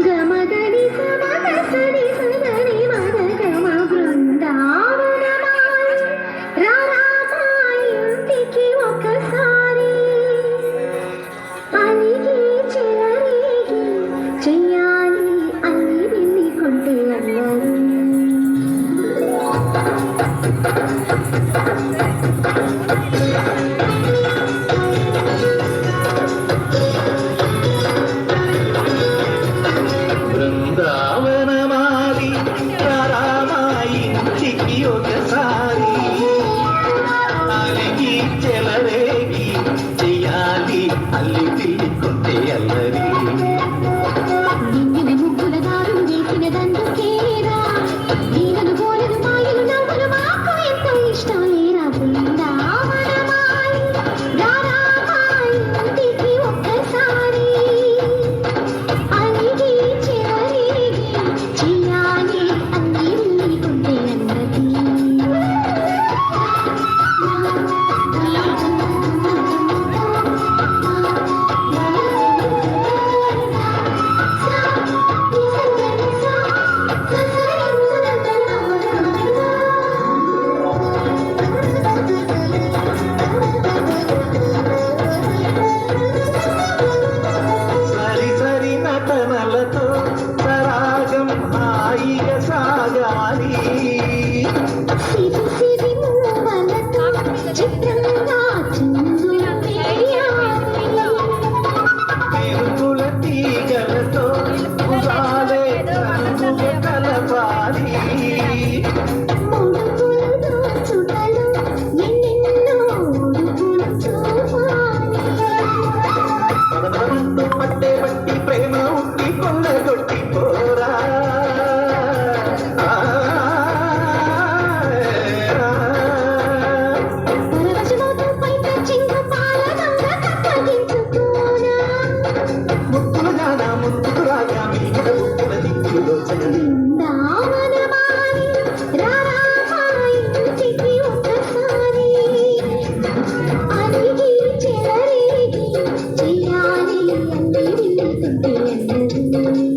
గమగడి సమగ సరి సరి మగ గమ బృందావనమాయి రారామాయి ఇంటికి ఒకసారి అలిగి చెలరేగి చెయ్యాలి అల్లి వెళ్ళి కొంటే అల్లరి బృందావనమాలి రారామాయి ఇంటికి ఒకసారి అలిగి చెలరేగి చెయ్యాలి అల్లి పిల్లి కొంటే అల్లరి నిండిన ముగ్గుల దారు వేసిన దండుకేరా నీలను పోలను మాయలు నవ్వులు మాకు ఎంతో ఇష్టం లేరా బృందావనమాయి రారామాయి ఇంటికి ఒక్కసారి అలిగి చెలరేగి చెయ్యాలి అన్ని వెళ్ళి కొంటే అన్నది సరి సరి నటనలతో సరాగం హాయిగా సాగాలి సిరి సిరి మూవలతో చిత్రంగా చిందుల వేయాలి మెరుపుల తీగలతో ముసాలే రంగులు కలపాలి ముడుపులు దోచుటలు ఎన్నెన్నో ఉడుపులు చూపాలి పదమంటూ పట్టే పట్టి ప్రేమ ఉట్టి కొల్లగొట్టి పోరా పరవశమోతో పైన చింగు పాల దొంగ కప్పగించుకోనా ముత్తుల గాన ముందుకు రాగా మిగిలిన ముత్తుల దిక్కులో చదివి బృందావనమాయి రారామాయి ఇంటికి ఒక్కసారి అలిగి చెలరేగి చెయ్యాలి అన్ని వెళ్ళి కొంటే అన్నది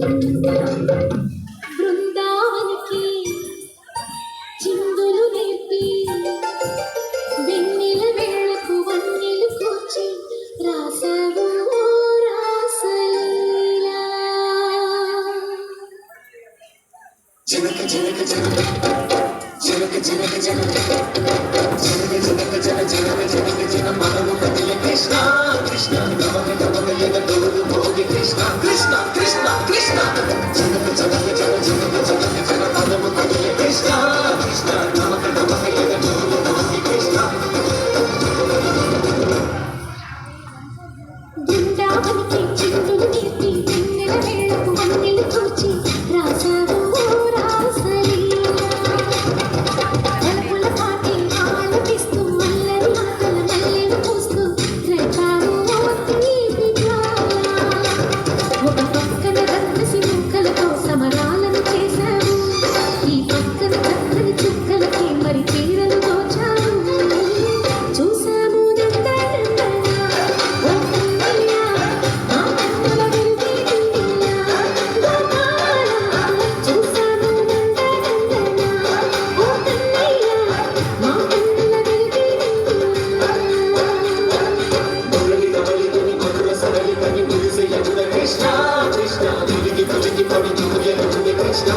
బృందావనికి చిందులు నేర్పి వెన్నెల వేళకు వన్నెలు కూర్చి రాసవు రాసలీలా జనక జనక జనక జనక జనక జనక జనక జనక జన జనక జనక జన మనము కదిల కృష్ణ కృష్ణ గమక గమక ఎగ డోలు భోగి కృష్ణ కృష్ణ కృష్ణ కృష్ణ జనక జనక జన జనక జనక జన మనము కదిల కృష్ణ కృష్ణ గమక గమక ఎగ డోలు భోగి కృష్ణ బృందావనికి చిందులు నేర్పి వెన్నెల వేళకు వన్నెలు కూర్చి రాసావు రాసలీలా తలుపుల పాటి ఆలపిస్తూ మల్లెల మాటల మల్లెలు పూస్తూ రేపావు తీపి జ్వాల ఒక పక్కన రక్కసి ముక్కలతో సమరాలను చేశావు ఈ పక్కన చక్కని చుక్కలకి మరి చీరలు దోచావు చూసాము నందనందన ఓ కన్నయ్య మా కన్నుల వెలుగే నీలా గోపాల చూసాము నందనందన ఓ కన్నయ్య మా కన్నుల వెలుగే నీలా మురళి కమలి కొని మధుర సరళి కని మురిసే యమున కృష్ణ కృష్ణ తిరిగి తొలగి పడి దిగుయ కృష్ణ